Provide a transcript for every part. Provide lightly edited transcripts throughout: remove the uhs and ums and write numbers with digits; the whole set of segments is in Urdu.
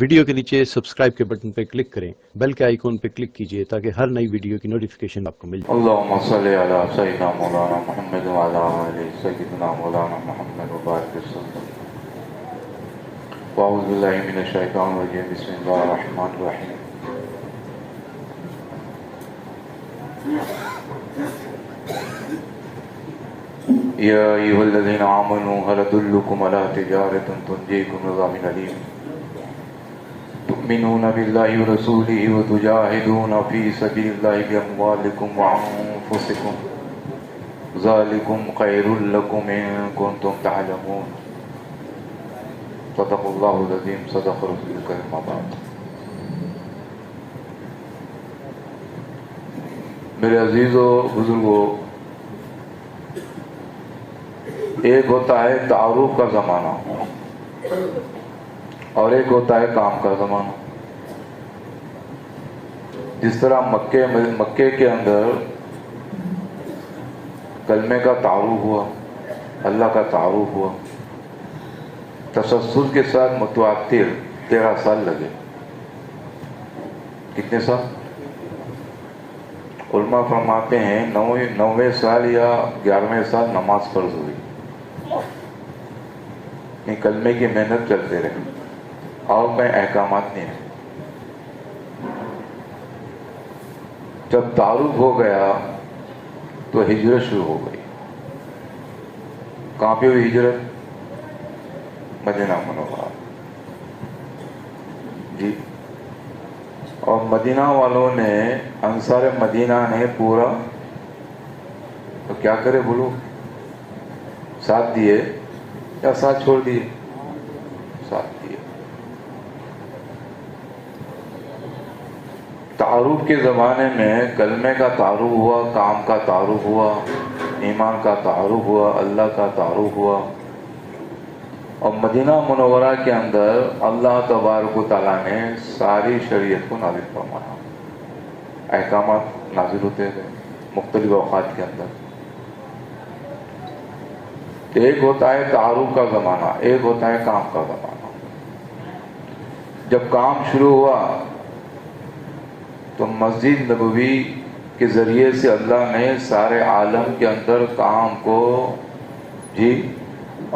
ویڈیو کے نیچے سبسکرائب کے بٹن پہ کلک کریں، بیل کے آئیکن پہ کلک کیجئے تاکہ ہر نئی ویڈیو کی نوٹیفیکیشن آپ کو مل جائے۔ اللهم صل على سيدنا مولانا محمد وعلى آل سيدنا مولانا محمد وبارك وسلم. وأعوذ بالله من الشيطان الرجيم. بسم الله الرحمن الرحيم. يا أيها الذين آمنوا هل أدلكم على تجارة تنجيكم من عذاب أليم تؤمنون بالله ورسوله وتجاهدون في سبيل الله بأموالكم وأنفسكم ذلكم خير لكم إن كنتم تعلمون. صدق الله العظيم. صدق رسول الكريم. بعد میرے عزیز و بزرگوں، ایک ہوتا ہے تعارف کا زمانہ اور ایک ہوتا ہے کام کا زمانہ. جس طرح مکے کے اندر کلمے کا تعارف ہوا، اللہ کا تعارف ہوا، تسلسل کے ساتھ متواتر 13 سال لگے. کتنے سال؟ علماء فرماتے ہیں 9ویں سال یا 11ویں سال نماز فرض ہوئی. یہ کلمے کی محنت کرتے رہے اور میں احکامات نہیں ہیں. جب تعارف ہو گیا تو ہجرت شروع ہو گئی. کہاں پہ ہوئی ہجرت؟ مدینہ منورہ. جی. اور مدینہ والوں نے، انصار مدینہ نے پورا تو کیا کرے بولو، ساتھ دیے یا ساتھ چھوڑ دیے؟ ساتھ دیے. تعارف کے زمانے میں کلمے کا تعارف ہوا، کام کا تعارف ہوا، ایمان کا تعارف ہوا، اللہ کا تعارف ہوا. اور مدینہ منورہ کے اندر اللہ تبارک و تعالیٰ نے ساری شریعت کو نازل فرمایا. احکامات نازل ہوتے تھے مختلف اوقات کے اندر. ایک ہوتا ہے تعارف کا زمانہ، ایک ہوتا ہے کام کا زمانہ. جب کام شروع ہوا تو مسجد نبوی کے ذریعے سے اللہ نے سارے عالم کے اندر کام کو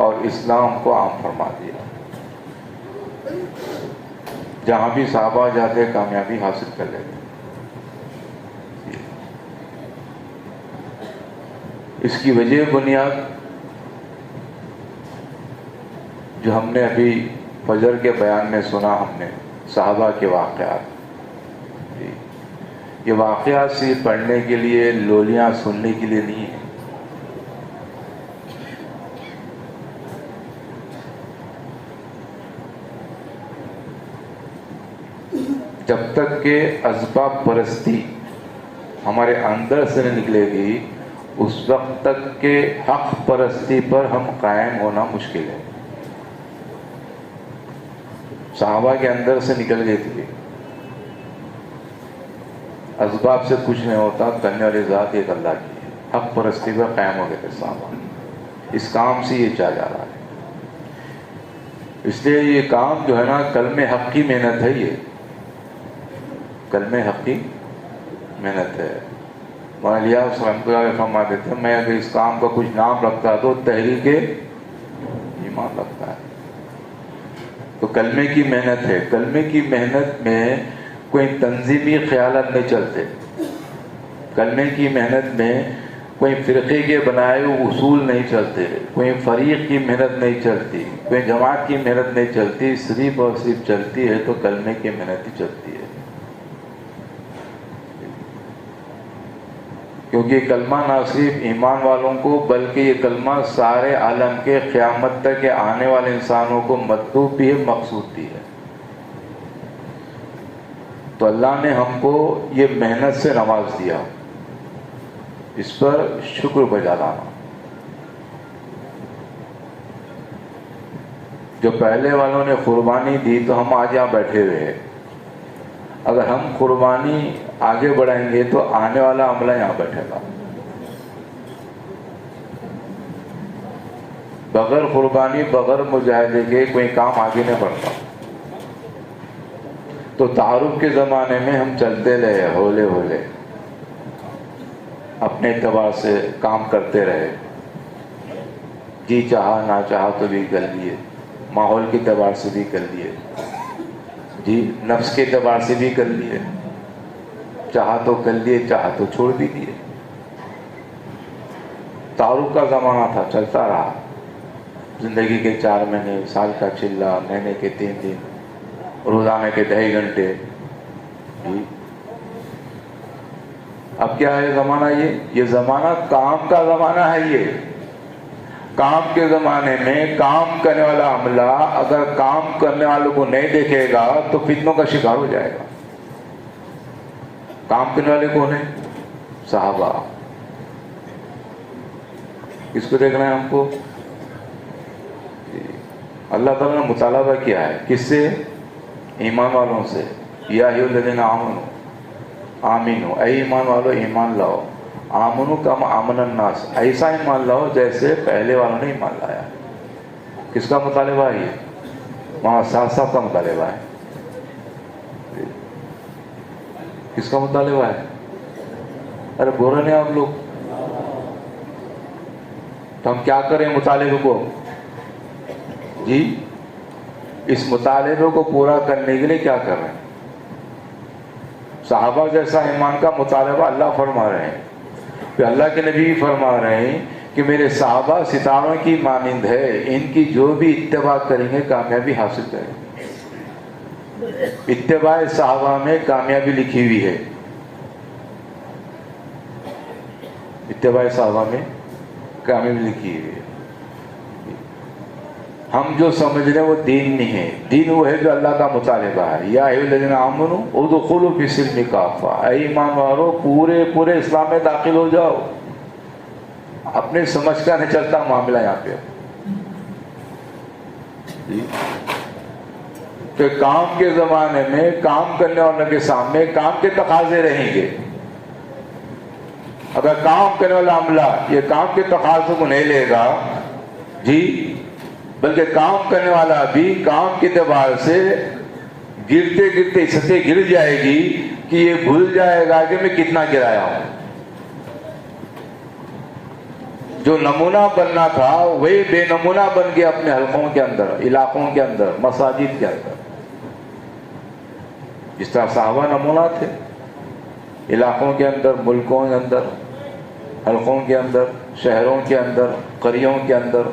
اور اسلام کو عام فرما دیا. جہاں بھی صحابہ جاتے کامیابی حاصل کر لیتے. اس کی وجہ بنیاد جو ہم نے ابھی فجر کے بیان میں سنا، ہم نے صحابہ کے واقعات. یہ واقعات صرف پڑھنے کے لیے، لولیاں سننے کے لیے نہیں ہیں. جب تک کہ اسباب پرستی ہمارے اندر سے نہیں نکلے گی، اس وقت تک کہ حق پرستی پر ہم قائم ہونا مشکل ہے. صحابہ کے اندر سے نکل گئی تھی، اسباب سے کچھ نہیں ہوتا، کرنے والی ذات ایک اللہ کی ہے. حق پرستی پر قائم ہو گئے تھے صحابہ. اس کام سے یہ چاہ جا رہا ہے. اس لیے یہ کام جو ہے نا، کلمہ حق کی محنت ہے. یہ کلمہ حق کی محنت ہے. مولانا الیاس رحمۃ اللہ علیہ فرما دیتے ہیں، میں اگر اس کام کا کچھ نام رکھتا تو تحریک ایمان رکھتا ہے. تو کلمے کی محنت ہے. کلمے کی محنت میں کوئی تنظیمی خیالات نہیں چلتے. کلمے کی محنت میں کوئی فرقے کے بنائے ہوئے اصول نہیں چلتے، کوئی فریق کی محنت نہیں چلتی، کوئی جماعت کی محنت نہیں چلتی. صرف اور صرف چلتی ہے تو کلمے کی محنت ہی چلتی ہے. کیونکہ یہ کلمہ نہ صرف ایمان والوں کو بلکہ یہ کلمہ سارے عالم کے قیامت تک کے آنے والے انسانوں کو مطلوب بھی ہے، مقصود بھی ہے. تو اللہ نے ہم کو یہ محنت سے نواز دیا. اس پر شکر بجا لانا. جو پہلے والوں نے قربانی دی تو ہم آج یہاں بیٹھے ہوئے ہیں. اگر ہم قربانی آگے بڑھائیں گے تو آنے والا عملہ یہاں بیٹھے گا. بغیر قربانی، بغیر مجاہدے کے کوئی کام آگے نہیں بڑھتا. تو تعارف کے زمانے میں ہم چلتے رہے ہولے ہولے، اپنے اعتبار سے کام کرتے رہے، جی چاہا نہ چاہا تو بھی کر لیے، ماحول کے اعتبار سے بھی کر لیے، جی نفس کے اعتبار سے بھی کر لیے، چاہا تو کر لیے، چاہا تو چھوڑ بھی دیے۔ تعارف کا زمانہ تھا، چلتا رہا، زندگی کے 4 مہینے، سال کا چلہ، مہینے کے 3 دن، روزانہ کے 2.5 گھنٹے، جی اب کیا ہے زمانہ؟ یہ زمانہ کام کا زمانہ ہے۔ یہ کام کے زمانے میں کام کرنے والا عملہ اگر کام کرنے والوں کو نہیں دیکھے گا تو فتنوں کا شکار ہو جائے گا۔ کام کرنے والے کون ہیں؟ صحابہ۔ کس کو دیکھنا ہے ہم کو؟ اللہ تعالیٰ نے مطالبہ کیا ہے، کس سے؟ ایمان والوں سے۔ یا ایھا الذین آمنوا آمینو، اے ایمان والو ایمان لاؤ۔ آمنو کم آمن الناس، ایسا ایمان لاؤ جیسے پہلے والوں نے ایمان لایا۔ کس کا مطالبہ ہے یہ؟ وہاں صاحب کا مطالبہ ہے۔ کس کا مطالبہ ہے؟ ارے بول رہے ہیں آپ لوگ؟ تو ہم کیا کریں مطالبے کو؟ جی اس مطالبے کو پورا کرنے کے لیے کیا کر رہے ہیں؟ صحابہ جیسا ایمان کا مطالبہ اللہ فرما رہے ہیں، کہ اللہ کے نبی بھی فرما رہے ہیں کہ میرے صحابہ ستاروں کی مانند ہے، ان کی جو بھی اتباع کریں گے کامیابی حاصل کریں گے۔ اتباع صحابہ میں کامیابی لکھی ہوئی ہے، اتباع صحابہ میں کامیابی لکھی ہوئی ہے۔ ہم جو سمجھ رہے ہیں وہ دین نہیں ہے، دین وہ ہے جو اللہ کا مطالبہ ہے۔ یا ایھا الذین آمنوا ادخلوا فی السلم کافہ، اے ایمان والو پورے اسلام میں داخل ہو جاؤ۔ اپنے سمجھ کا نہیں چلتا معاملہ یہاں پہ۔ کہ کام کے زمانے میں کام کرنے والوں کے سامنے کام کے تقاضے رہیں گے۔ اگر کام کرنے والا عملہ یہ کام کے تقاضوں کو نہیں لے گا، جی بلکہ کام کرنے والا بھی کام کے اعتبار سے گرتے گرتے سطح گر جائے گی کہ یہ بھول جائے گا کہ میں کتنا گرایا ہوں۔ جو نمونہ بننا تھا وہی بے نمونہ بن گیا اپنے حلقوں کے اندر، علاقوں کے اندر، مساجد کے اندر۔ جس طرح صحابہ نمونہ تھے، علاقوں کے اندر، ملکوں کے اندر، حلقوں کے اندر، شہروں کے اندر، قریوں کے اندر۔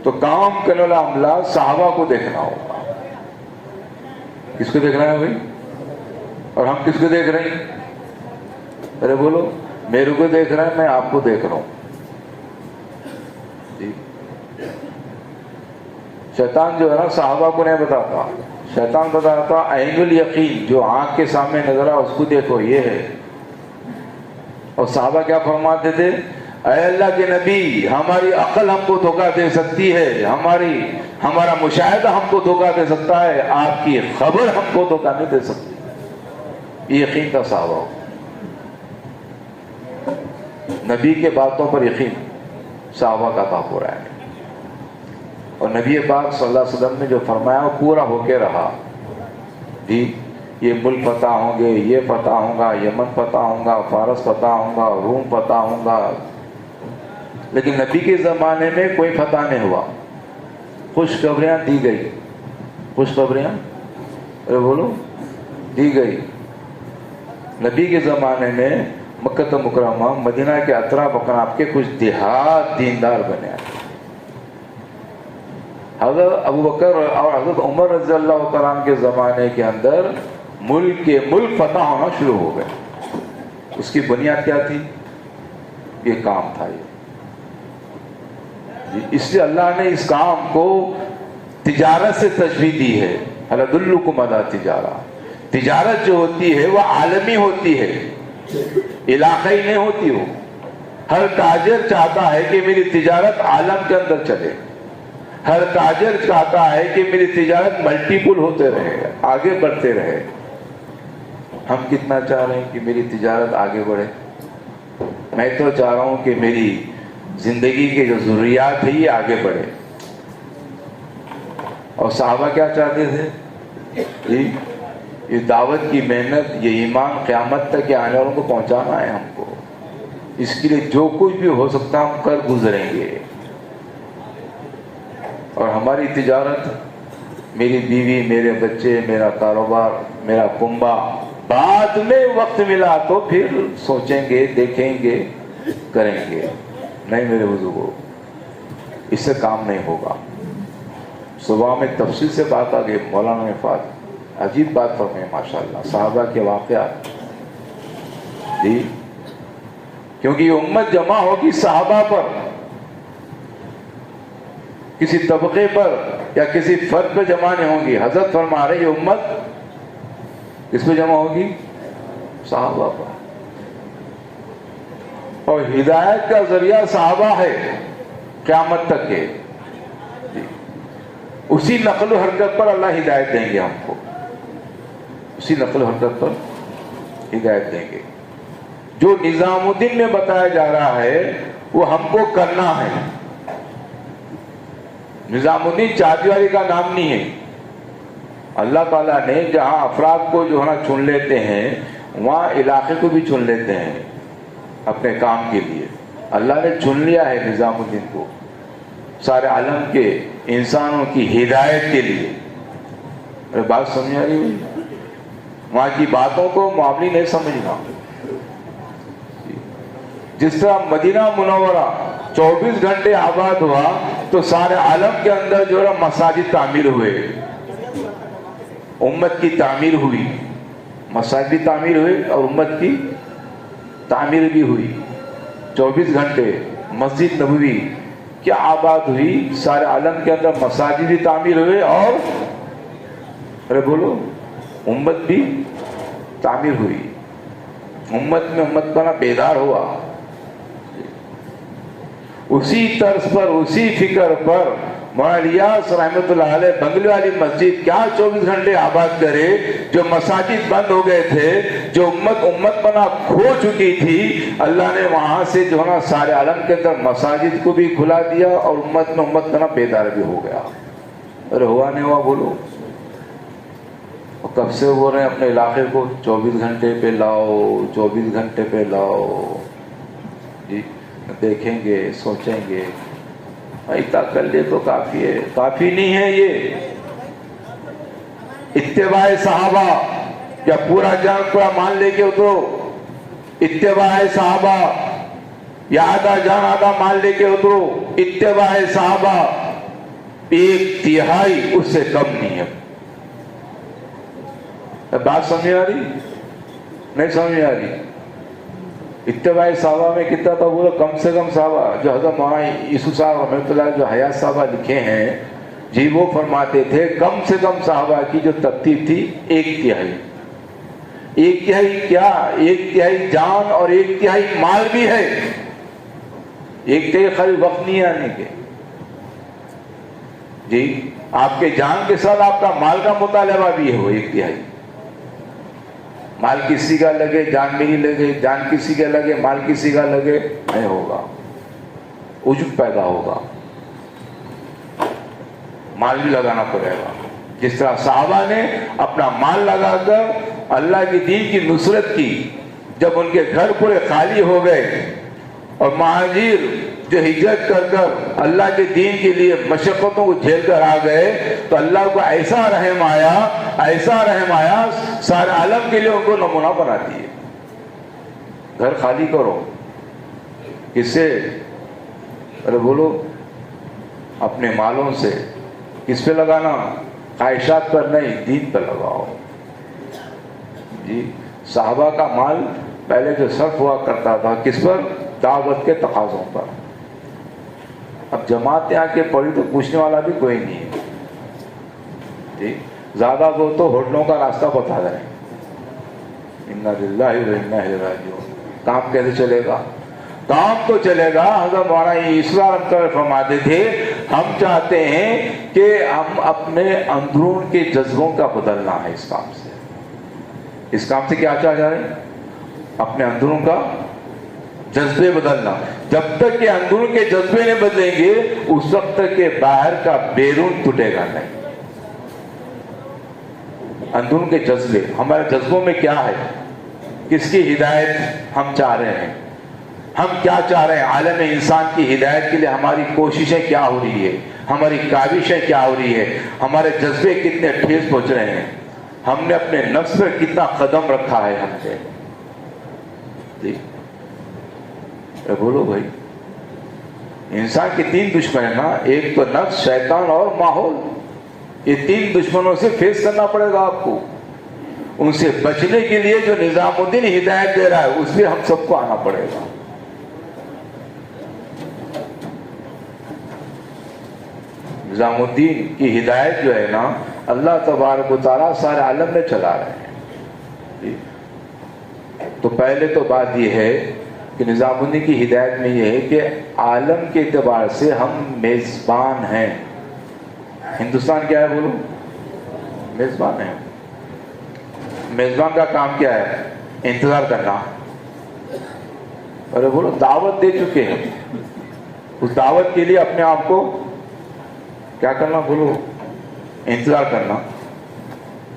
تو کام کرنے والا عملہ صحابہ کو دیکھنا ہوگا۔ کس کو دیکھنا ہے بھائی؟ اور ہم کس کو دیکھ رہے ہیں؟ ارے بولو، میرے کو دیکھ رہے ہیں، میں آپ کو دیکھ رہا ہوں۔ جی شیطان جو ہے نا صحابہ کو نہیں بتاتا، شیطان بتاتا عین الیقین، جو آنکھ کے سامنے نظر آ اس کو دیکھو، یہ ہے۔ اور صحابہ کیا فرماتے تھے؟ اے اللہ کے نبی، ہماری عقل ہم کو دھوکہ دے سکتی ہے، ہمارا مشاہدہ ہم کو دھوکہ دے سکتا ہے، آپ کی خبر ہم کو دھوکہ نہیں دے سکتی۔ یہ یقین تھا صحابہ، نبی کے باتوں پر یقین صحابہ کا تھا پورا ہے۔ اور نبی پاک صلی اللہ علیہ وسلم نے جو فرمایا وہ پورا ہو کے رہا۔ جی یہ ملک فتح ہوں گے، یہ فتح ہوں گا، یمن فتح ہوں گا، فارس فتح ہوں گا، روم فتح ہوں گا، لیکن نبی کے زمانے میں کوئی فتح نہیں ہوا۔ خوشخبریاں دی گئی، خوشخبریاں ارے بولو دی گئی۔ نبی کے زمانے میں مکہ مکرمہ، مدینہ کے اطراف اکناف کے کچھ دیہات دیندار بنے۔ حضرت ابو بکر اور حضرت عمر رضی اللہ تعالیٰ عنہ کے زمانے کے اندر ملک فتح ہونا شروع ہو گئے۔ اس کی بنیاد کیا تھی؟ یہ کام تھا۔ اس لیے اللہ نے اس کام کو تجارت سے تشبیہ دی ہے۔ هل ادلکم علی تجارہ، تجارت جو ہوتی ہے وہ عالمی ہوتی ہے، علاقائی نہیں ہوتی۔ ہو ہر تاجر چاہتا ہے کہ میری تجارت عالم کے اندر چلے، ہر تاجر چاہتا ہے کہ میری تجارت ملٹیپل ہوتے رہے، آگے بڑھتے رہے۔ ہم کتنا چاہ رہے ہیں کہ میری تجارت آگے بڑھے؟ میں تو چاہ رہا ہوں کہ میری زندگی کے جو ضروریات ہے یہ آگے بڑھے۔ اور صحابہ کیا چاہتے تھے؟ یہ دعوت کی محنت، یہ ایمان قیامت تک کے آنے والوں کو پہنچانا ہے ہم کو. اس کے لیے جو کچھ بھی ہو سکتا ہم کر گزریں گے. اور ہماری تجارت، میری بیوی، میرے بچے، میرا کاروبار، میرا کنبہ، بعد میں وقت ملا تو پھر سوچیں گے، دیکھیں گے، کریں گے. نہیں میرے بزرگوں، اس سے کام نہیں ہوگا. صبح میں تفصیل سے بات آ گئی. مولانا نے عجیب بات فرمائی ماشاءاللہ، صحابہ کے واقعات. جی کیونکہ یہ امت جمع ہوگی صحابہ پر، کسی طبقے پر یا کسی فرد پہ جمع نہیں ہوگی. حضرت فرما رہے یہ امت کس پہ جمع ہوگی؟ صحابہ پر. اور ہدایت کا ذریعہ صحابہ ہے قیامت تک کے. اسی نقل و حرکت پر اللہ ہدایت دیں گے ہم کو، اسی نقل و حرکت پر ہدایت دیں گے. جو نظام الدین میں بتایا جا رہا ہے وہ ہم کو کرنا ہے. نظام الدین چادی والی کا نام نہیں ہے. اللہ تعالیٰ نے جہاں افراد کو جو ہے نا چن لیتے ہیں، وہاں علاقے کو بھی چن لیتے ہیں اپنے کام کے لیے. اللہ نے چن لیا ہے نظام الدین کو سارے عالم کے انسانوں کی ہدایت کے لیے. ارے بات سمجھ آ رہی ہے؟ وہاں کی باتوں کو معاملی نہیں سمجھنا. جس طرح مدینہ منورہ 24 گھنٹے آباد ہوا تو سارے عالم کے اندر جو ہے مساجد تعمیر ہوئے، امت کی تعمیر ہوئی، مساجد بھی تعمیر ہوئے اور امت کی تعمیر بھی ہوئی. 24 گھنٹے مسجد نبوی کیا آباد ہوئی، سارے عالم کے اندر مساجد بھی تعمیر ہوئے اور ارے بولو امت بھی تعمیر ہوئی. امت میں امت بنا بیدار ہوا. اسی طرز پر، اسی فکر پر مولانا الیاس رحمۃ اللہ علیہ بنگلے والی مسجد کیا 24 گھنٹے آباد کرے. جو مساجد بند ہو گئے تھے، جو امت بنا کھو چکی تھی، اللہ نے وہاں سے جو ہے نا سارے عالم کے اندر مساجد کو بھی کھلا دیا اور امت میں امت بنا بیدار بھی ہو گیا. ارے ہوا نہیں ہوا بولو؟ اور کب سے بول رہے ہیں اپنے علاقے کو 24 گھنٹے پہ لاؤ، 24 گھنٹے پہ لاؤ. جی دیکھیں گے، سوچیں گے. اتنا کر لے تو کافی ہے. کافی نہیں ہے یہ. اتباع صحابہ یا پورا جان پورا مان لے کے اترو. اتباع صحابہ یا آدھا جان آدھا مان لے کے اترو. اتباع صحابہ 1/3 اس سے کم نہیں ہے. بات سمجھ آ رہی؟ نہیں سمجھ آ رہی؟ اتباع صحابہ میں کتنا تھا بولو؟ کم سے کم صحابہ جو حضرت مولانا یوسف صاحب رحمۃ اللہ جو حیات صحابہ لکھے ہیں، جی وہ فرماتے تھے کم سے کم صحابہ کی جو ترتیب تھی 1/3. 1/3 کیا؟ 1/3 جان اور 1/3 مال بھی ہے. 1/3 خالی وقت نہیں آنے کے. جی آپ کے جان کے ساتھ آپ کا مال کا مطالبہ بھی ہے. وہ 1/3 مال کسی کا لگے جان بھی نہیں لگے، جان کسی کا لگے مال کسی کا لگے، نہیں ہوگا. عجب پیدا ہوگا. مال بھی لگانا پڑے گا. جس طرح صحابہ نے اپنا مال لگا کر اللہ کی دین کی نصرت کی. جب ان کے گھر پورے خالی ہو گئے اور مہاجر جو ہجرت کر کر اللہ کے دین کے لیے مشقتوں کو جھیل کر آ گئے تو اللہ کو ایسا رحم آیا، ایسا رحم آیا، سارے عالم کے لیے ان کو نمونہ بنا دیے. گھر خالی کرو. کس سے؟ ارے بولو اپنے مالوں سے. کس پہ لگانا؟ خواہشات پر نہیں، دین پہ لگاؤ. جی صحابہ کا مال پہلے جو صرف ہوا کرتا تھا کس پر؟ دعوت کے تقاضوں پر. اب جماعت یہاں کے پڑھی تو پوچھنے والا بھی کوئی نہیں ہے. جی زیادہ وہ تو ہوٹلوں کا راستہ بتا رہے ہیں. انا للہ و انا الیہ راجعون. کام کیسے چلے گا؟ کام تو چلے گا. حضرت مولانا اسلام فرماتے تھے ہم چاہتے ہیں کہ ہم اپنے اندرون کے جذبوں کا بدلنا ہے. اس کام سے، اس کام سے کیا چاہ جا رہے ہیں؟ اپنے اندرون کا جذبے بدلنا. جب تک کہ اندرون کے جذبے نہیں بدلیں گے اس وقت تک کہ باہر کا بیرون ٹوٹے گا نہیں. اندرون کے جذبے، ہمارے جذبوں میں کیا ہے، کس کی ہدایت ہم چاہ رہے ہیں، ہم کیا چاہ رہے ہیں، عالم انسان کی ہدایت کے لیے ہماری کوششیں کیا ہو رہی ہے، ہماری کاوشیں کیا ہو رہی ہے، ہمارے جذبے کتنے ٹھیس پہنچ رہے ہیں، ہم نے اپنے نفس پر کتنا قدم رکھا ہے ہم نے. جی بولو بھائی. انسان کے 3 دشمن ہیں نا، ایک تو نفس، شیطان اور ماحول. یہ 3 دشمنوں سے فیس کرنا پڑے گا آپ کو. ان سے بچنے کے لیے جو نظام الدین ہدایت دے رہا ہے اس پہ ہم سب کو آنا پڑے گا. نظام الدین کی ہدایت جو ہے نا اللہ تبارک و تعالیٰ سارے عالم میں چلا رہے ہیں. تو پہلے تو بات یہ ہے کہ نظام الدین کی ہدایت میں یہ ہے کہ عالم کے اعتبار سے ہم میزبان ہیں. ہندوستان کیا ہے بولو؟ میزبان ہے. میزبان کا کام کیا ہے؟ انتظار کرنا. ارے بولو دعوت دے چکے ہیں، اس دعوت کے لیے اپنے آپ کو کیا کرنا؟ بولو انتظار کرنا.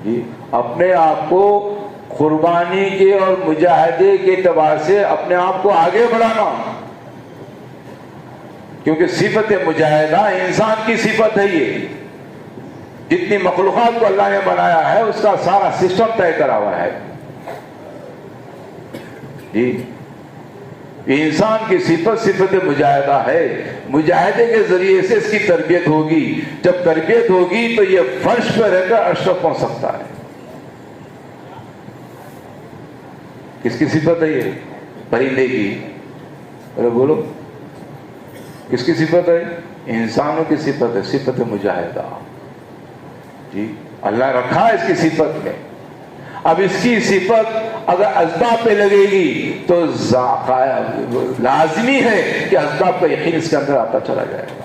جی اپنے آپ کو قربانی کے اور مجاہدے کے اعتبار سے اپنے آپ کو آگے بڑھانا، کیونکہ صفت مجاہدہ انسان کی صفت ہے. یہ جتنی مخلوقات کو اللہ نے بنایا ہے اس کا سارا سسٹم طے کرا ہوا ہے. جی انسان کی صفت مجاہدہ ہے. مجاہدے کے ذریعے سے اس کی تربیت ہوگی. جب تربیت ہوگی تو یہ فرش پہ رہ کر عرش تک پہنچ سکتا ہے. کس کی صفت ہے یہ؟ پرندے کی. ارے بولو کس کی صفت ہے؟ انسانوں کی صفت ہے، صفت مجاہدہ. جی اللہ رکھا ہے اس کی صفت میں. اب اس کی صفت اگر اسباب پہ لگے گی تو لازمی ہے کہ اسباب کا یقین اس کے اندر آتا چلا جائے گا.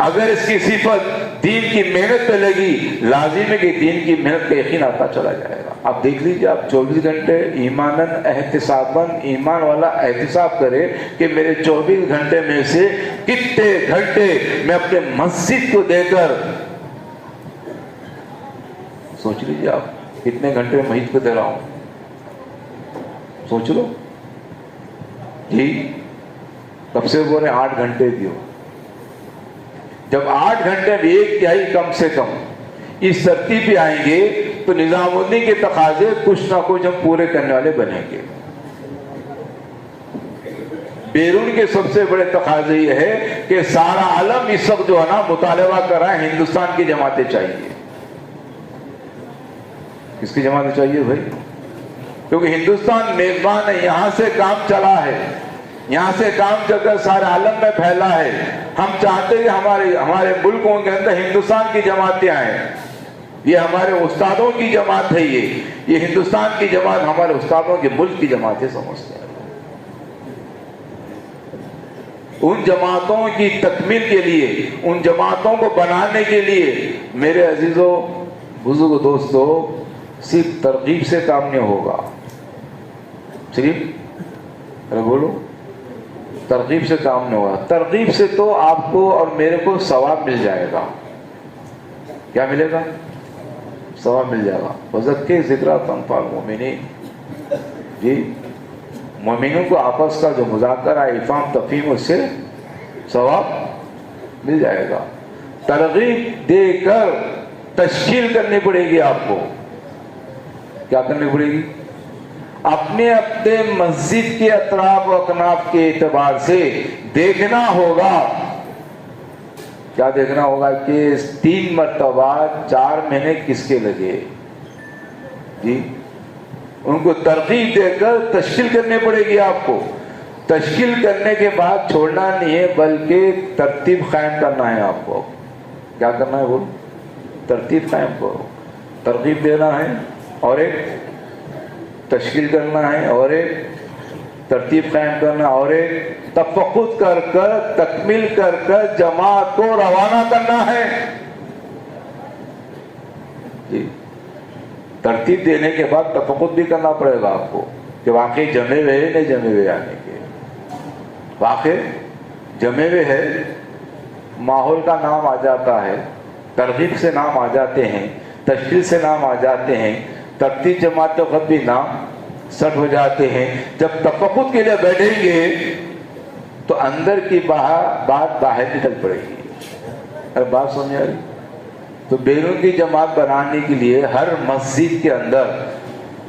اگر اس کی صفت دین کی محنت پہ لگی، لازم ہے کہ دین کی محنت کا یقین آتا چلا جائے گا. آپ دیکھ لیجیے، آپ 24 گھنٹے ایماناً احتساباً ایمان والا احتساب کرے کہ میرے 24 گھنٹے میں سے کتنے گھنٹے میں اپنے مسجد کو دے کر، سوچ لیجیے آپ کتنے گھنٹے میں مسجد کو دے رہا ہوں. سوچ لو. جی کب سے بول رہے 8 گھنٹے دیو. جب 8 گھنٹے میں 1/3 کم سے کم اس ترتیب پہ آئیں گے تو نظام الدین کے تقاضے کچھ نہ کچھ ہم پورے کرنے والے بنیں گے. بیرون کے سب سے بڑے تقاضے یہ ہے کہ سارا عالم اس وقت جو ہے نا مطالبہ کر رہا ہے ہندوستان کی جماعتیں چاہیے. کس کی جماعتیں چاہیے بھائی؟ کیونکہ ہندوستان میزبان ہے، یہاں سے کام چلا ہے، یہاں سے کام چل کر سارے عالم میں پھیلا ہے. ہم چاہتے ہیں ہمارے ملکوں کے اندر ہندوستان کی جماعتیں آئیں. یہ ہمارے استادوں کی جماعت ہے. یہ ہندوستان کی جماعت ہمارے استادوں کے ملک کی جماعتیں سمجھتے ہیں. ان جماعتوں کی تکمیل کے لیے، ان جماعتوں کو بنانے کے لیے میرے عزیزوں بزرگوں دوستوں صرف ترغیب سے کام نہیں ہوگا. صرف بولو ترغیب سے کام نہیں ہوگا. ترغیب سے تو آپ کو اور میرے کو ثواب مل جائے گا. کیا ملے گا؟ ثواب مل جائے گا. وَذَكِّرْ ذِكْرَىٰ تَنفَعُ الْمُؤْمِنِينَ. جی مومنوں کو آپس کا جو مذاکرہ افہام تفہیم اس سے ثواب مل جائے گا. ترغیب دے کر تشکیل کرنی پڑے گی. آپ کو کیا کرنی پڑے گی؟ اپنے مسجد کے اطراف و اکناف کے اعتبار سے دیکھنا ہوگا. کیا دیکھنا ہوگا؟ کہ 3 مرتبہ 4 مہینے کس کے لگے. جی ان کو ترغیب دے کر تشکیل کرنی پڑے گی. آپ کو تشکیل کرنے کے بعد چھوڑنا نہیں ہے بلکہ ترتیب قائم کرنا ہے. آپ کو کیا کرنا ہے؟ بول ترتیب قائم کرو. ترغیب دینا ہے اور ایک تشکیل کرنا ہے اور ایک ترتیب قائم کرنا اور ایک تفقد کر کر تکمیل کر کر جماعت کو روانہ کرنا ہے. جی ترتیب دینے کے بعد تفقد بھی کرنا پڑے گا آپ کو کہ واقعی جمے ہوئے نہیں جمے ہوئے آنے کے. واقعی جمے ہوئے ہے، ماحول کا نام آ جاتا ہے، ترغیب سے نام آ جاتے ہیں، تشکیل سے نام آ جاتے ہیں، ترتیب جماعت کے وقت بھی نام سٹ ہو جاتے ہیں. جب تفقد کے لیے بیٹھیں گے تو اندر کی بات باہر نکل پڑے گی. اگر بات سمجھ آ رہی؟ تو بیرون کی جماعت بنانے کے لیے ہر مسجد کے اندر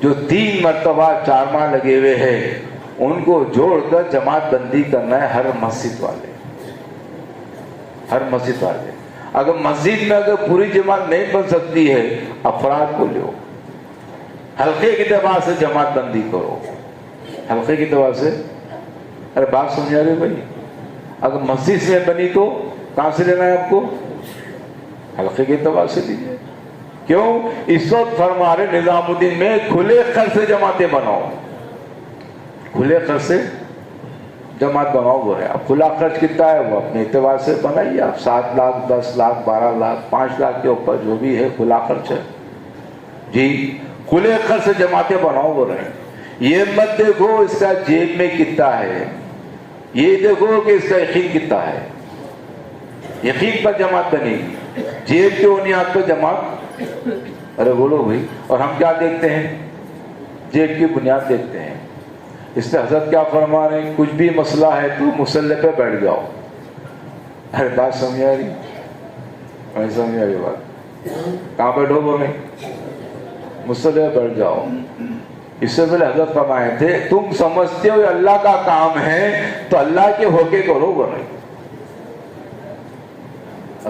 جو 3 مرتبہ چارماں لگے ہوئے ہیں ان کو جوڑ کر جماعت بندی کرنا ہے. ہر مسجد والے اگر مسجد میں اگر پوری جماعت نہیں بن سکتی ہے، افراد کو لو، حلقے کی اعتبار سے جماعت بندی کرو، حلقے کی اعتبار سے. ارے بات سمجھا رہے بھائی؟ اگر مسجد میں بنی تو کہاں سے لینا ہے آپ کو؟ حلقے کے اعتبار سے لیجیے. کیوں؟ اس وقت فرما رہے نظام الدین میں کھلے خرچ سے جماعتیں بناؤ، کھلے خرچ سے جماعت بناؤ. وہ ہے اب کھلا خرچ کتنا ہے وہ اپنے اعتبار سے بنائیے آپ. 7 لاکھ 10 لاکھ 12 لاکھ 5 لاکھ کے اوپر جو بھی ہے کھلا خرچ ہے جی. کھلے خرچ سے جماعتیں بناؤ. وہ رہے یہ مت دیکھو اس کا جیب میں کتنا ہے، یہ دیکھو کہ اس کا یقین کتنا ہے. یقین پر جماعت بنے گی، جیب کے بنیاد پر جماعت. ارے بولو بھائی. اور ہم کیا دیکھتے ہیں؟ جیب کی بنیاد دیکھتے ہیں. اس سے حضرت کیا فرما رہے ہیں؟ کچھ بھی مسئلہ ہے تو مصلی پہ بیٹھ جاؤ. ارے بات سمجھ آ رہی؟ نہیں سمجھ آ رہی بات؟ کہاں بیٹھو وہ نہیں؟ مصلی پہ بیٹھ جاؤ. اس سے پہلے حضرت فرمائے تھے تم سمجھتے ہو یہ اللہ کا کام ہے تو اللہ کے ہوکے کرو. وہ نہیں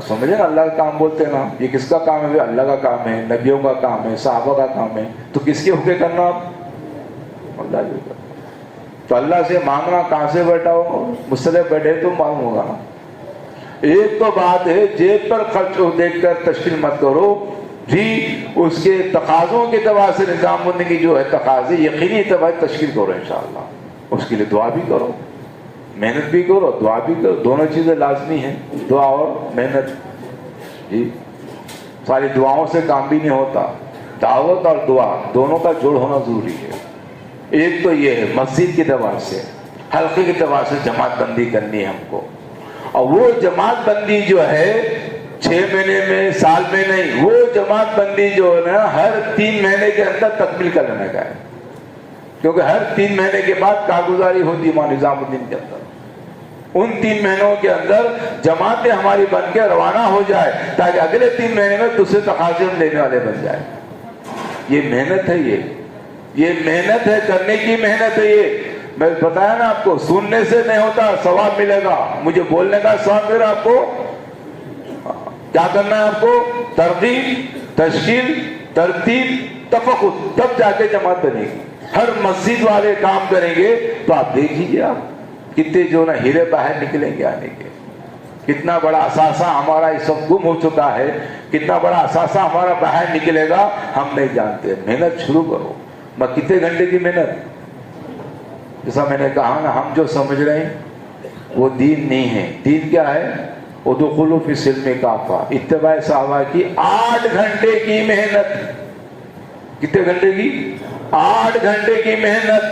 سمجھے نا، اللہ کا کام بولتے ہیں نا. یہ کس کا کام ہے؟ اللہ کا کام ہے، نبیوں کا کام ہے، صحابہ کا کام ہے. تو کس کے ہوکے کرنا آپ؟ اللہ کے. تو اللہ سے مانگنا کہاں سے بیٹھا ہو؟ مصلی بیٹھے تو معلوم ہوگا نا. ایک تو بات ہے جیب پر خرچ ہو دیکھ کر تشکیل مت کرو جی. اس کے تقاضوں کے اعتبار سے نظام بننے کی جو ہے تقاضے یقینی اعتبار تشکیل کرو انشاءاللہ. اس کے لیے دعا بھی کرو، محنت بھی کرو، دعا بھی کرو. دونوں چیزیں لازمی ہیں، دعا اور محنت جی. ساری دعاؤں سے کام بھی نہیں ہوتا، دعوت اور دعا دونوں کا جوڑ ہونا ضروری ہے. ایک تو یہ ہے مسجد کے اعتبار سے، حلقے کے اعتبار سے جماعت بندی کرنی ہے ہم کو. اور وہ جماعت بندی جو ہے 6 مہینے میں، سال میں نہیں، وہ جماعت بندی جو ہے نا ہر 3 مہینے کے اندر تکمیل کر لینے کا ہے. کیونکہ ہر 3 مہینے کے بعد کارگزاری ہوتی ہے نظام الدین کے اندر. ان 3 مہینوں کے اندر جماعتیں ہماری بن کے روانہ ہو جائے تاکہ اگلے 3 مہینے میں دوسرے تقاضے ہم لینے والے بن جائے. یہ محنت ہے، یہ محنت ہے، کرنے کی محنت ہے. یہ میں بتایا نا آپ کو، سننے سے نہیں ہوتا، ثواب ملے گا. مجھے بولنے کا ثواب ملے گا. آپ کو کیا کرنا ہے؟ آپ کو ترغیب، تشکیل، ترتیب، تفقد، تب جا کے جماعت بنے گی. ہر مسجد والے کام کریں گے تو آپ دیکھیے آپ کتنے جو نا ہیرے باہر نکلیں گے آنے کے. کتنا بڑا اثاثہ ہمارا اس وقت گم ہو چکا ہے، کتنا بڑا اثاثہ ہمارا باہر نکلے گا ہم نہیں جانتے. محنت شروع کرو. میں کتنے گھنٹے کی محنت؟ جیسا میں نے کہا نا، ہم جو سمجھ رہے ہیں وہ دین نہیں ہے. دین کیا ہے؟ ادخلوا فی السلم کافہ. اتباع صحابہ کی 8 گھنٹے کی محنت. کتنے گھنٹے کی؟ 8 گھنٹے کی محنت.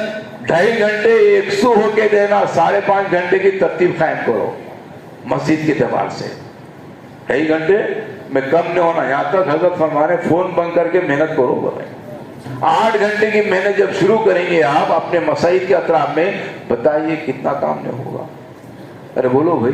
2.5 گھنٹے 100 ہو کے دینا. 5.5 گھنٹے کی ترتیب قائم کرو مسجد کے اعتبار سے. 2.5 گھنٹے میں کم نہیں ہونا. یہاں تک حضرت فرما رہے فون بند کر کے محنت کرو. بولے 8 گھنٹے کی محنت جب شروع کریں گے آپ اپنے مساجد کے اطراف میں، بتائیے کتنا کام نہیں ہوگا. ارے بولو بھائی.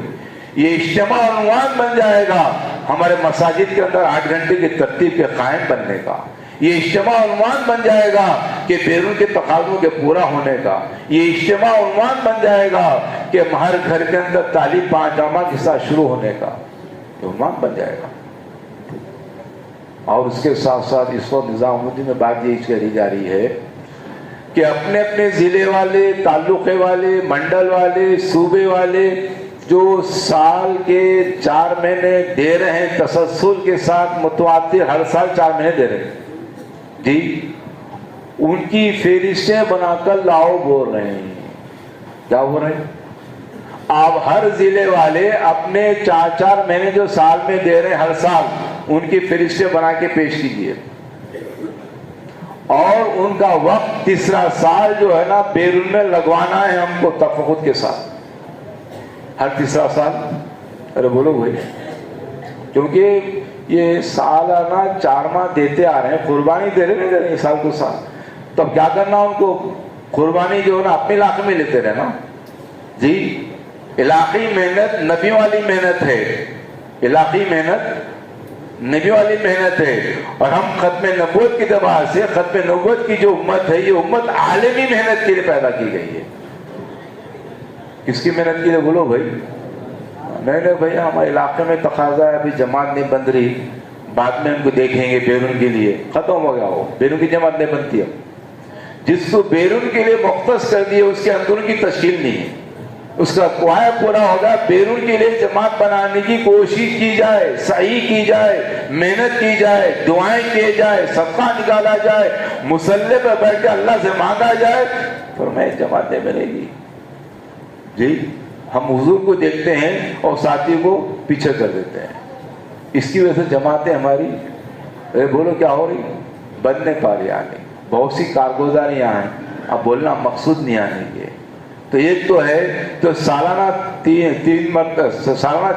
یہ اجتماع عنوان بن جائے گا ہمارے مساجد کے اندر 8 گھنٹے کی ترتیب کے قائم بننے کا. یہ اجتماع عنوان بن جائے گا کہ بیرون کے تقاضوں کے پورا ہونے کا. یہ اجتماع عنوان بن جائے گا کہ ہر گھر کے اندر تعلیم 5 جامع کے ساتھ شروع ہونے کا. عنوان بن جائے گا. اور اس کے ساتھ ساتھ اس وقت نظام الدین میں بات یہ کری جا رہی ہے کہ اپنے اپنے ضلع والے، تعلقے والے، منڈل والے، صوبے والے جو سال کے 4 مہینے دے رہے ہیں تسلسل کے ساتھ متواتر، ہر سال 4 مہینے دے رہے ہیں جی، ان کی فہرستیں بنا کر لاؤ بول رہے ہیں. کیا بول رہے ہیں؟ آپ ہر ضلع والے اپنے 4 مہینے جو سال میں دے رہے ہیں ہر سال، ان کی فہرستیں بنا کے پیش کیجیے. اور ان کا وقت تیسرا سال جو ہے نا بیرون میں لگوانا ہے ہم کو تفقد کے ساتھ. ہر تیسرا سال. ارے بولو بھائی. کیونکہ یہ سالانہ 4 ماہ دیتے آ رہے ہیں, قربانی دے رہے ہیں سال کو سال, تو اب کیا کرنا ان کو؟ قربانی جو ہے نا اپنے علاقے میں لیتے رہے نا جی. علاقی محنت نبی والی محنت ہے, علاقی محنت نبی والی محنت ہے, اور ہم ختم نبوت کی اعتبار سے, ختم نبوت کی جو امت ہے, یہ امت عالمی محنت کے لیے پیدا کی گئی ہے. کس کی محنت کے لیے بولو بھائی؟ نہیں بھائی ہمارے علاقے میں تقاضا ہے, ابھی جماعت نہیں بن رہی, بعد میں ان کو دیکھیں گے بیرون کے لیے. ختم ہو گیا, وہ بیرون کی جماعت نہیں بنتی. اب جس کو بیرون کے لیے مختص کر دیے اس کے اندر کی تشکیل نہیں ہے, اس کا خواہش پورا ہوگا. بیرون کے لیے جماعت بنانے کی کوشش کی جائے, سعی کی جائے, محنت کی جائے, دعائیں کی جائے, صدقہ نکالا جائے, مصلی پر بیٹھ کے اللہ سے مانگا جائے, فرمائے جماعت نہیں بنے گی. جی ہم حضور کو دیکھتے ہیں اور ساتھی کو پیچھے کر دیتے ہیں. اس کی وجہ سے جماعتیں ہماری بولو کیا ہو رہی, بن نہیں پا رہی آنے. بہت سی کارگزاریاں ہیں, اب بولنا مقصود نہیں آنے کے. تو ایک تو ہے تو سالانہ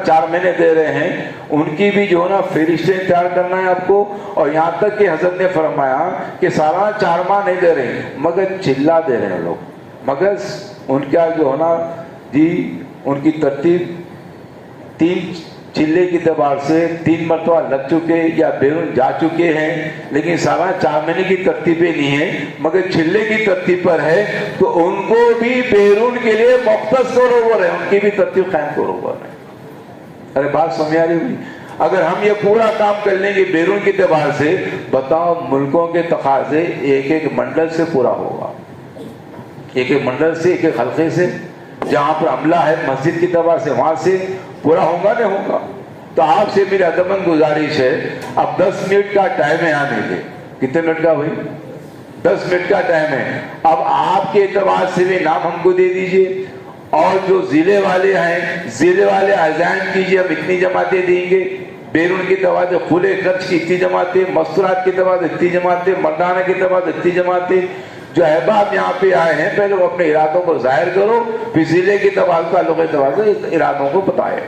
4 مہینے دے رہے ہیں, ان کی بھی جو ہے نا فہرستیں تیار کرنا ہے آپ کو. اور یہاں تک کہ حضرت نے فرمایا کہ سالانہ 4 ماہ نہیں دے رہے, مگر چلا دے رہے ہیں لوگ. مگر ان کا جو ہے نا جی ان کی ترتیب 3 چلے کی اعتبار سے 3 مرتبہ لگ چکے یا بیرون جا چکے ہیں, لیکن سالانہ 4 مہینے کی ترتیبیں نہیں ہیں, مگر چلے کی ترتیب پر ہے. تو ان کو بھی بیرون کے لیے مختص کروبر ہے, ان کی بھی ترتیب قائم کروبر ہے. ارے بات سمجھ آ رہی ہوئی؟ اگر ہم یہ پورا کام کر لیں گے بیرون کے اعتبار سے, بتاؤ ملکوں کے تقاضے ایک منڈل سے پورا ہوگا, ایک منڈل سے, ایک حلقے سے, جہاں پر عملہ ہے مسجد کی اعتبار سے, وہاں سے پورا ہوگا نہیں ہوگا. تو آپ سے میری ادبمند گزارش ہے, اب 10 منٹ کا ٹائم ہے آنے کے. کتنے منٹ کا بھائی؟ 10 منٹ کا ٹائم ہے. اب آپ کے اعتبار سے بھی نام ہم کو دے دیجئے, اور جو ضلع والے ہیں ضلع والے اذان کیجئے, ہم اتنی جماعتیں دیں گے. بیرون کی اعتبار سے کھلے خرچ کی اتنی جماعتیں, مستورات کی اعتبار سے اتنی جماعتیں, مردانہ کی اعتبار سے اتنی جماعتیں. جو احباب یہاں پہ آئے ہیں پہلے وہ اپنے ارادوں کو ظاہر کرو, پھر ضلع کے اعتبار سے, تعلق کے اعتبار سے ارادوں کو بتائے.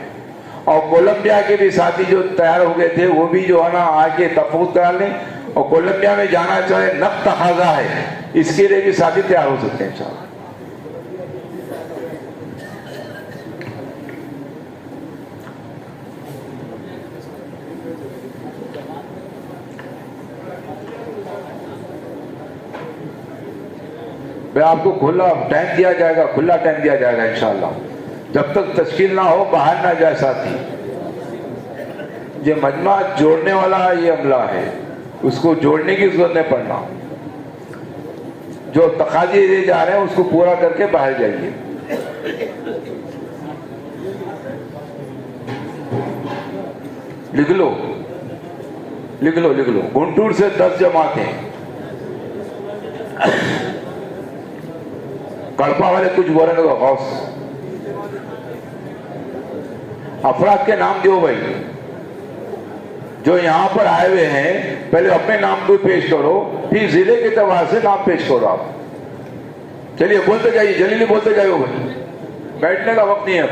اور کولمبیا کے بھی ساتھی جو تیار ہو گئے تھے وہ بھی جو ہے نا آ کے تفوض کرا لیں, اور کولمبیا میں جانا چاہے نقد تقاضا ہے, اس کے لیے بھی ساتھی تیار ہو سکتے ہیں انشاءاللہ. بھائی آپ کو کھلا ٹائم دیا جائے گا, کھلا ٹائم دیا جائے گا انشاءاللہ. جب تک تشکیل نہ ہو باہر نہ جائے ساتھی. یہ مجمع جوڑنے والا یہ عملہ ہے, اس کو جوڑنے کی ضرورت نہیں پڑنا. جو تقاضے دے جا رہے ہیں اس کو پورا کر کے باہر جائیے. لکھ لو لکھ لو لکھ لو, گنٹور سے 10 جماعتیں, کڑپا والے کچھ بولنے کو غوث. افراد کے نام دیو بھائی, جو یہاں پر آئے ہوئے ہیں پہلے اپنے نام کو پیش کرو, پھر ضلع کے اعتبار سے نام پیش کرو. آپ چلیے بولتے جائیے, جلیلی بولتے جائیے بھائی, بیٹھنے کا وقت نہیں ہے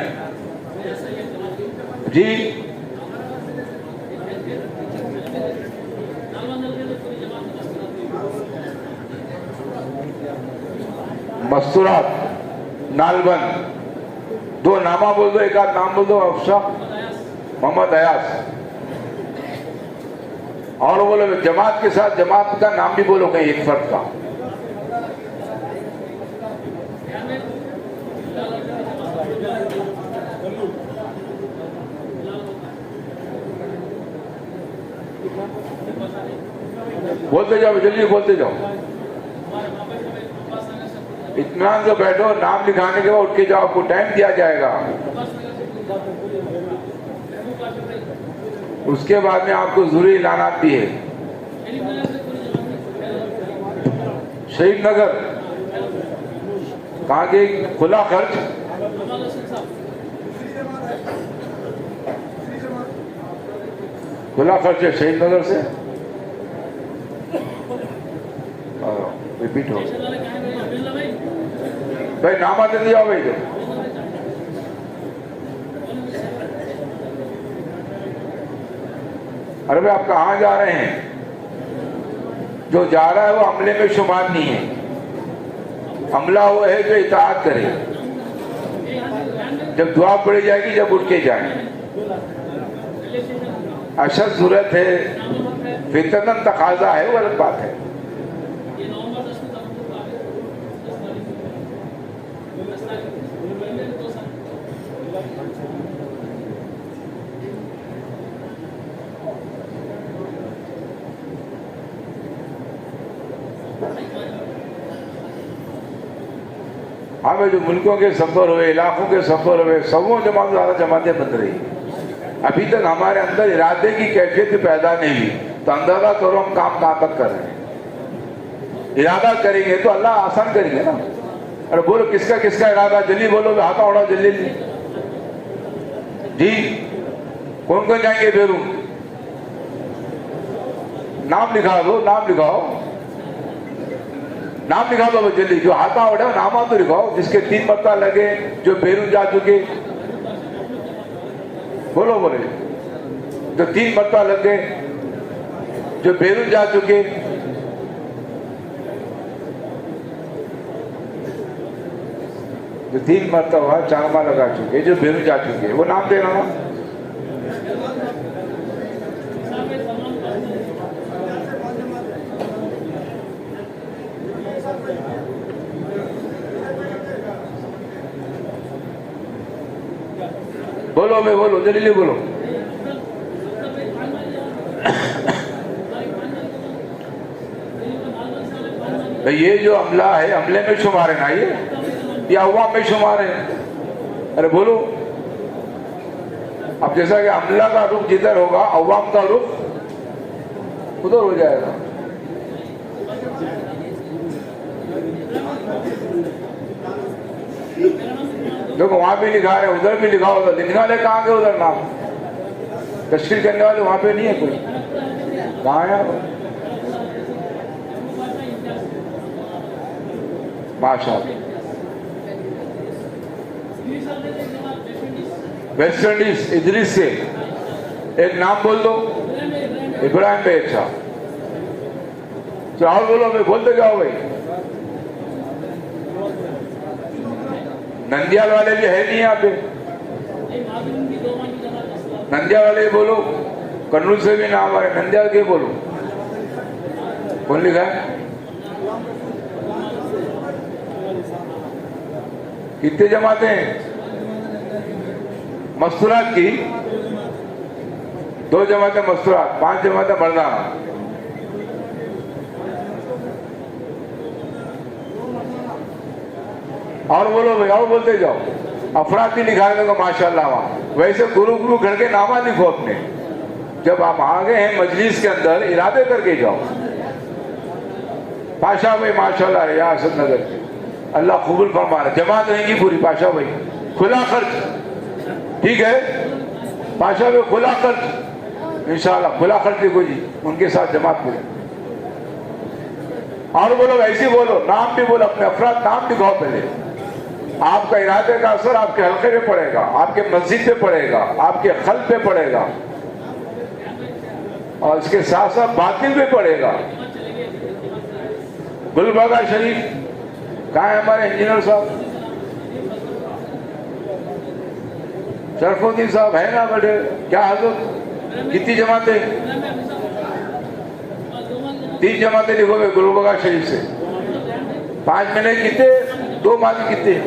جی. مستورات, نالبند, 2 نامہ بول دو, ایک آدھ نام بول دو. افشا محمد ایاز. اور بولو جماعت کے ساتھ جماعت کا نام بھی بولو کہیں ایک فرد کا. بولتے جاؤ, جلدی بولتے جاؤ. اطمینان سے بیٹھو, نام لکھانے کے بعد اٹھ کے جاؤ, آپ کو ٹائم دیا جائے گا. اس کے بعد میں آپ کو ضروری اعلانات بھی ہے. شہید نگر کہاں کے, کھلا خرچ, کھلا خرچ ہے شہید نگر سے. ریپیٹ ہو بھائی, نام آتے دیا بھائی. جو ارے بھائی آپ کہاں جا رہے ہیں؟ جو جا رہا ہے وہ عملے میں شمار نہیں ہے. عملہ وہ ہے جو اطاعت کرے. جب دعا پڑھی جائے گی جب اٹھ کے جائیں. اشد ضرورت ہے، فطرتاً تقاضا ہے، وہ الگ بات ہے. ہمیں جو ملکوں کے سفر ہوئے، علاقوں کے سفر ہوئے، سبوں جماعت زیادہ جماعتیں بن رہی. ابھی تک ہمارے اندر ارادے کی کیفیت پیدا نہیں ہوئی، تو اندازہ کرو ہم کام کہاں تک کر رہے ہیں. ارادہ کریں گے تو اللہ آسان کریں گے نا. ارے بولو کس کا ارادہ؟ جلدی بولو، ہاتھ اڑاؤ جلدی جی. کون کون جائیں گے بیرون؟ نام لکھا دو، نام لکھاؤ، نام لکھا دو جلدی. جو ہاتھا اڑے نام تو لکھاؤ، جس کے 3 مرتبہ لگے، جو بیرون جا چکے. بولو بولے جو 3 مرتبہ لگ گئے، جو بیرون جا چکے. جو 3 مرتبہ 4 ماہ لگا چکے، جو بیرون جا چکے، وہ نام دینا نا. بولو میں بولو جلدی بولو. یہ جو عملہ ہے، عملے میں شمار ہے نا یہ عوام میں شمار ہے. ارے بولو. اب جیسا کہ عملہ کا رخ جدھر ہوگا، عوام کا رخ ادھر ہو جائے گا. دیکھو وہاں بھی لکھا ہے، ادھر بھی لکھا ہوگا. لکھنے والے کہاں گئے ادھر؟ نام تشکیل کرنے والے وہاں پہ نہیں ہے کوئی. کہاں ہے؟ ماشاء اللہ. ویسٹ انڈیز ادریس سے ایک نام بول دو. ابراہیم بھائی. اچھا اور بولو بھائی، بولتے جاؤ بھائی. نندیال والے بھی ہے نہیں یہاں پہ. نندیال والے بولو. کرنول سے بھی نام آ رہے، نندیال کے بولو. کون لکھا ہے؟ کتنے جماعتیں ہیں؟ مستورات کی 2 جماعتیں مستورات، 5 جماعتیں مردانہ. اور بولو بھائی، اور بولتے جاؤ. افراد بھی لکھا دے گا ماشاءاللہ. وہاں ویسے گرو گھر کے نامہ لکھو اپنے. جب آپ آگے ہیں مجلس کے اندر، ارادے کر کے جاؤ. پاشا بھائی ماشاءاللہ ریاست نگر کے، اللہ قبول فرما رہے. جماعت رہیں گی پوری پاشا بھائی، کھلا خرچ. ٹھیک ہے پاشا بھائی، کھلا خرچ انشاءاللہ. کھلا خرچ لکھو جی، ان کے ساتھ جماعت پوری. اور بولو ایسے بولو، نام بھی بولو اپنے. افراد نام لکھاؤ پہلے. آپ کا ارادے کا اثر آپ کے حلقے پہ پڑے گا، آپ کے مسجد پہ پڑے گا، آپ کے قلب پہ پڑے گا، اور اس کے ساتھ ساتھ باطن پہ پڑے گا. گلبرگہ شریف کہاں ہے ہمارے انجینئر صاحب؟ شرف الدین صاحب ہے نا بڑے؟ کیا حضرت کتنی جماعتیں؟ 3 جماعتیں لکھو گے گلبرگہ شریف سے. 5 مہینے کتنے؟ 2 ماہ کی کتنے؟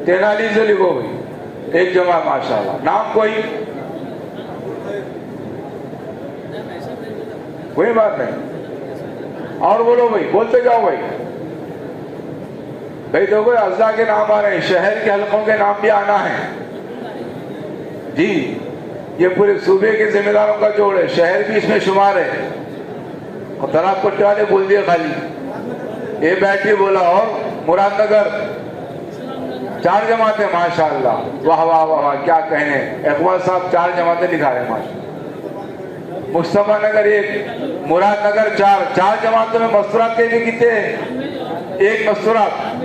تینالی سے لکھو بھائی، 1 جماعت ماشاءاللہ. نام کوئی بات نہیں. اور بولو بھائی، بولتے جاؤ بھائی. بھائی دیکھو اضلاع کے نام آ رہے ہیں، شہر کے حلقوں کے نام بھی آنا ہے جی. یہ پورے صوبے کے ذمہ داروں کا جوڑ ہے، شہر بھی اس میں شمار ہے. اور دراز پٹے والے بول دیے خالی، اے بیٹھی بولا. اور مراد نگر 4 جماعتیں ماشاءاللہ. واہ واہ واہ واہ، کیا کہنے. اقبال صاحب 4 جماعتیں دکھا رہے ہیں ماشاءاللہ. مصطفیٰ نگر 1، مراد نگر 4 جماعتوں میں مستورات کے بھی کتنے ہیں؟ 1 مستورات.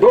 2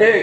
1,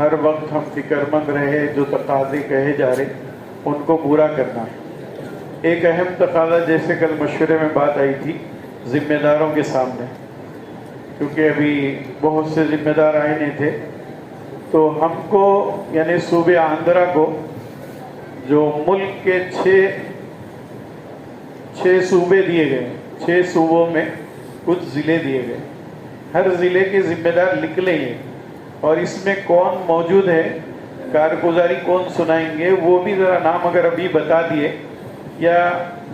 ہر وقت ہم فکر مند رہے، جو تقاضے کہے جا رہے ان کو پورا کرنا ہے۔ ایک اہم تقاضا جیسے کل مشورے میں بات آئی تھی ذمہ داروں کے سامنے، کیونکہ ابھی بہت سے ذمہ دار آئے نہیں تھے، تو ہم کو یعنی صوبے آندھرا کو جو ملک کے چھ صوبے دیے گئے، 6 صوبوں میں کچھ ضلع دیے گئے، ہر ضلع کے ذمہ دار لکھ لیں گے، اور اس میں کون موجود ہے، کارگزاری کون سنائیں گے، وہ بھی ذرا نام اگر ابھی بتا دیے، یا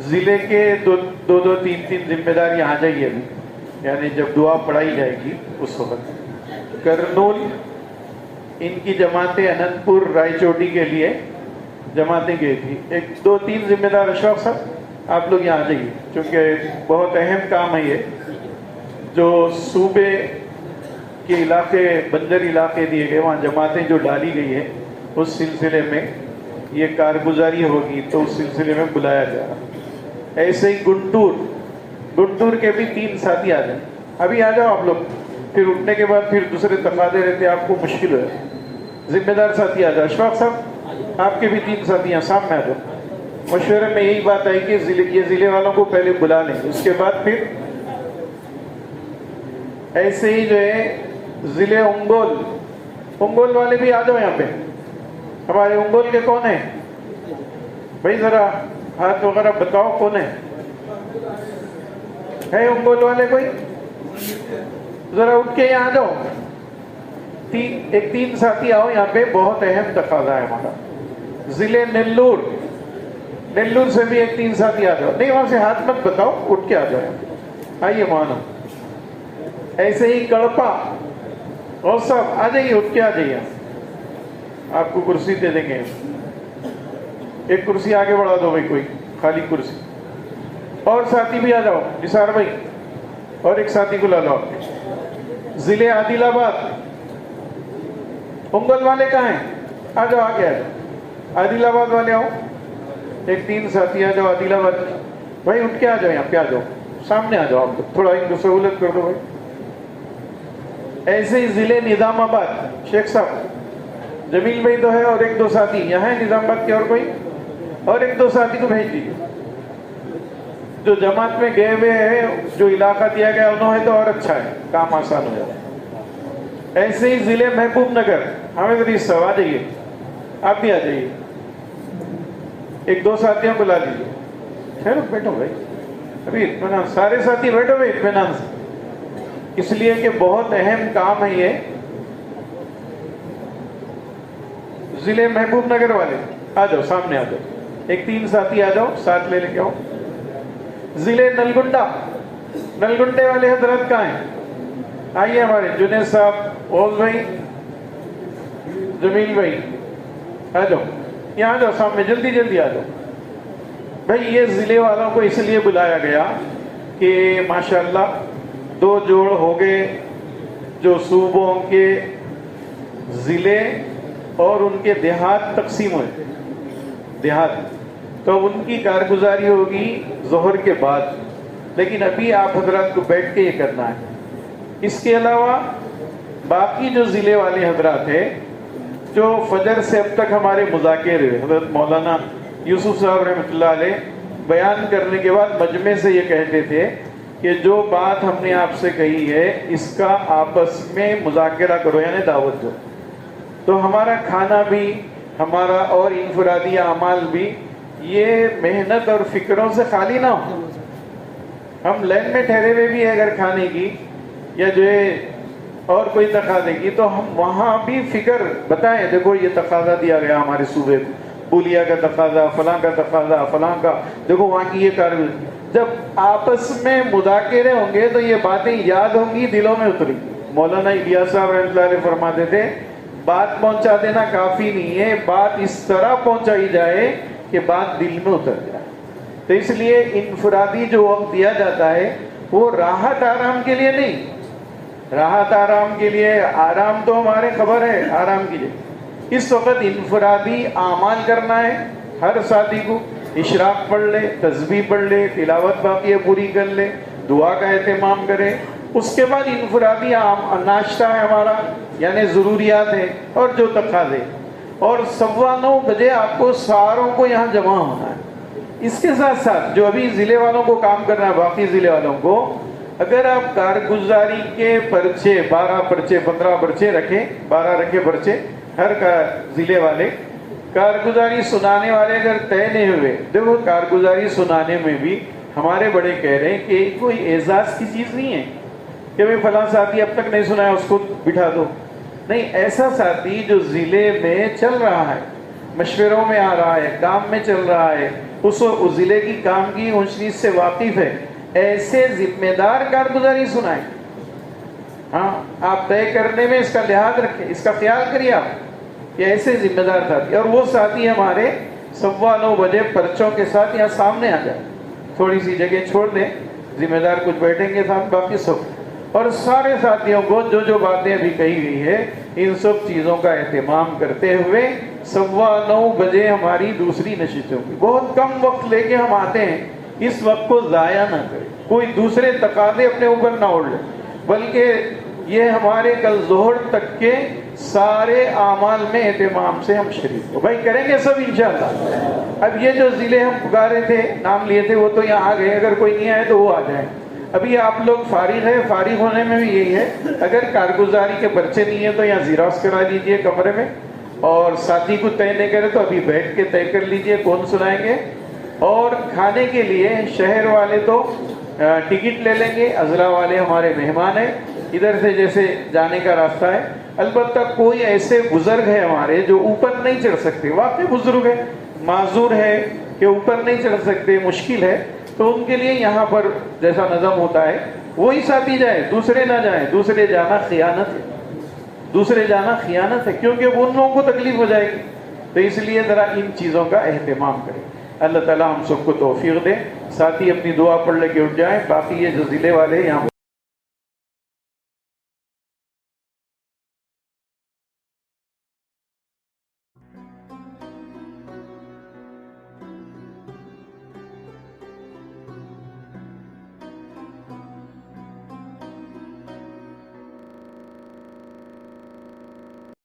ضلع کے دو تین ذمہ دار یہاں جائیے ابھی، یعنی جب دعا پڑھائی جائے گی اس وقت۔ کرنول ان کی جماعتیں اننت پور رائے چوٹی کے لیے جماعتیں گئی تھی، 2-3 ذمہ دار اشفاق صاحب آپ لوگ یہاں جائیے، کیونکہ بہت اہم کام ہے یہ، جو صوبے کے علاقے بنجر علاقے دیے گئے وہاں جماعتیں جو ڈالی گئی ہے، اس سلسلے میں یہ کارگزاری ہوگی، تو اس سلسلے میں بلایا جا رہا۔ ایسے ہی گنٹور کے بھی 3 ساتھی آ جائیں، ابھی آ جاؤ آپ لوگ، پھر اٹھنے کے بعد پھر دوسرے تقاضے رہتے آپ کو مشکل ہے۔ ذمہ دار ساتھی آ جاؤ، اشفاق صاحب آپ کے بھی 3 ساتھی ہیں، سامنے آ جاؤ۔ مشورے میں یہی بات آئی کہ یہ ضلع والوں کو پہلے بلا لیں، اس کے بعد پھر ایسے ہی جو ہے ضلع انگول والے بھی آ جاؤ یہاں پہ۔ ہمارے انگول کے کون ہیں بھائی، ذرا ہاتھ وغیرہ بتاؤ کون ہے انگول والے کوئی، ذرا اٹھ کے یہاں آ جاؤ۔ 3 ساتھی آؤ یہاں پہ، بہت اہم تقاضا ہے ہمارا۔ ضلع نیلور سے بھی 3 ساتھی آ جاؤ، نہیں وہاں سے ہاتھ مت بتاؤ، اٹھ کے آ جاؤ، آئیے مانو۔ ایسے ہی کڑپا اور سب آ جائیے، اٹھ کے آ جائیے، آپ کو کرسی دے دیں گے، ایک کرسی آگے بڑھا دو بھائی، کوئی خالی کرسی، اور ساتھی بھی آ جاؤ، نثار بھائی اور ایک ساتھی کو لا لو آپ۔ ضلع عادل آباد انگل والے کہاں ہیں، آ جاؤ آگے، آ جاؤ عادل آباد والے آؤ، ایک 3 ساتھی آ جاؤ عادل آباد بھائی، اٹھ کے آ جاؤ، یہاں پہ آ جاؤ، سامنے آ جاؤ، آپ تھوڑا ان کو سہولت کر دو بھائی۔ ایسے ہی ضلع نظام آباد شیخ صاحب، جمیل بھائی تو ہے اور 1-2 ساتھی یہاں ہے نظام آباد کے، اور کوئی، اور 1-2 ساتھی کو بھیج دیجیے جو جماعت میں گئے ہوئے ہیں، جو علاقہ دیا گیا انہوں نے، تو اور اچھا ہے، کام آسان ہو جائے۔ ایسے ہی ضلع محبوب نگر، ہمیں ذریعہ سب آ جائیے، آپ بھی آ جائیے، 1-2 ساتھیوں کو لا لیجیے۔ خیر بیٹھو بھائی، ابھی اطمینان، سارے ساتھی بیٹھو بھائی اطمینان سے، اس لیے کہ بہت اہم کام ہے یہ۔ ضلع محبوب نگر والے آ جاؤ، سامنے آ جاؤ، ایک 3 ساتھی آ جاؤ، ساتھ لے کے آؤ۔ ضلع نلگنڈے والے حضرات کہاں ہیں، آئیے، ہمارے جنید صاحب، اوز بھائی، جمیل بھائی آ جاؤ، یہاں آ جاؤ سامنے، جلدی جلدی آ جاؤ بھائی۔ یہ ضلع والوں کو اس لیے بلایا گیا کہ ماشاءاللہ 2 جوڑ ہو گئے، جو صوبوں کے ضلع اور ان کے دیہات تقسیم ہوئے، دیہات، تو ان کی کارگزاری ہوگی ظہر کے بعد، لیکن ابھی آپ حضرات کو بیٹھ کے یہ کرنا ہے۔ اس کے علاوہ باقی جو ضلع والے حضرات ہیں، جو فجر سے اب تک ہمارے مذاکرے ہوئے، حضرت مولانا یوسف صاحب رحمۃ اللہ علیہ بیان کرنے کے بعد مجمع سے یہ کہتے تھے کہ جو بات ہم نے آپ سے کہی ہے اس کا آپس میں مذاکرہ کرو، یعنی دعوت دو، تو ہمارا کھانا بھی، ہمارا اور انفرادی اعمال بھی یہ محنت اور فکروں سے خالی نہ ہو۔ ہم لائن میں ٹھہرے ہوئے بھی ہے اگر کھانے کی یا جو ہے اور کوئی تقاضے کی، تو ہم وہاں بھی فکر بتائیں، دیکھو یہ تقاضا دیا گیا ہمارے صوبے کو، بولیا کا تقاضا، فلاں کا تقاضا، فلاں کا، دیکھو وہاں کی یہ کارروائی۔ جب آپس میں مذاکرے ہوں گے تو یہ باتیں یاد ہوں گی، دلوں میں اتری۔ مولانا الیاس صاحب رحمۃ اللہ علیہ فرماتے تھے بات پہنچا دینا کافی نہیں ہے، بات اس طرح پہنچائی جائے کہ بات دل میں اتر جائے۔ تو اس لیے انفرادی جو وقت دیا جاتا ہے وہ راحت آرام کے لیے نہیں، راحت آرام کے لیے، آرام تو ہمارے خبر ہے آرام کے لیے، اس وقت انفرادی اعمال کرنا ہے۔ ہر ساتھی کو اشراق پڑھ لے، تسبیح پڑھ لے، تلاوت باقی پوری کر لے، دعا کا اہتمام کرے، اس کے بعد انفرادی ناشتہ ہے ہمارا، یعنی ضروریات ہے اور جو تقاضے، اور 9:15 بجے آپ کو ساروں کو یہاں جمع ہونا ہے۔ اس کے ساتھ ساتھ جو ابھی ضلع والوں کو کام کرنا ہے، باقی ضلع والوں کو اگر آپ کارگزاری کے پرچے 12 پرچے 15 پرچے رکھیں، 12 رکھے پرچے ہر کا ضلع والے، کارگزاری سنانے والے اگر طے نہیں ہوئے، دیکھو کارگزاری سنانے میں بھی ہمارے بڑے کہہ رہے ہیں کہ کوئی اعزاز کی چیز نہیں ہے کہ بھائی فلاں ساتھی اب تک نہیں سنا ہے اس کو بٹھا دو، نہیں، ایسا ساتھی جو ضلع میں چل رہا ہے، مشوروں میں آ رہا ہے، کام میں چل رہا ہے، اس ضلع کی کام کی اونچ نیچ سے واقف ہے، ایسے ذمہ دار کارگزاری سنائیں۔ ہاں، آپ طے کرنے میں اس کا لحاظ رکھیں، اس کا خیال کریے آپ کہ ایسے ذمہ دار ساتھی، اور وہ ساتھی ہمارے 9:15 بجے پرچوں کے ساتھ یہاں سامنے آ جائے، تھوڑی سی جگہ چھوڑ دیں، ذمہ دار کچھ بیٹھیں گے ساتھ، باقی سب، اور سارے ساتھیوں کو جو باتیں ابھی کہی گئی ہے ان سب چیزوں کا اہتمام کرتے ہوئے 9:15 بجے ہماری دوسری نشستوں کی، بہت کم وقت لے کے ہم آتے ہیں، اس وقت کو ضائع نہ کریں، کوئی دوسرے تقاضے اپنے اوپر نہ اوڑھ لیں، بلکہ یہ ہمارے کل ظہر تک کے سارے اعمال میں اہتمام سے ہم شریک ہو، بھائی کریں گے سب انشاءاللہ۔ اب یہ جو ضلع ہم پکارے تھے، نام لیے تھے، وہ تو یہاں آ گئے، اگر کوئی نہیں آئے تو وہ آ جائیں۔ ابھی آپ لوگ فارغ ہیں، فارغ ہونے میں بھی یہی ہے، اگر کارگزاری کے پرچے نہیں ہیں تو یہاں زیراکس کرا لیجئے کمرے میں، اور ساتھی کو طے نہیں کرے تو ابھی بیٹھ کے طے کر لیجئے کون سنائیں گے، اور کھانے کے لیے شہر والے تو ٹکٹ لے لیں گے، اضلاع والے ہمارے مہمان ہیں، ادھر سے جیسے جانے کا راستہ ہے، البتہ کوئی ایسے بزرگ ہیں ہمارے جو اوپر نہیں چڑھ سکتے، واقعی بزرگ ہے، معذور ہے کہ اوپر نہیں چڑھ سکتے، مشکل ہے، تو ان کے لیے یہاں پر جیسا نظم ہوتا ہے وہی ساتھی جائے، دوسرے نہ جائیں، دوسرے جانا خیانت ہے، دوسرے جانا خیانت ہے، کیونکہ وہ ان لوگوں کو تکلیف ہو جائے گی، تو اس لیے ذرا ان چیزوں کا اہتمام کریں۔ اللہ تعالیٰ ہم سب کو توفیق دے، ساتھی اپنی دعا پڑھ لے کے اٹھ جائیں، باقی یہ جو ضلع والے یہاں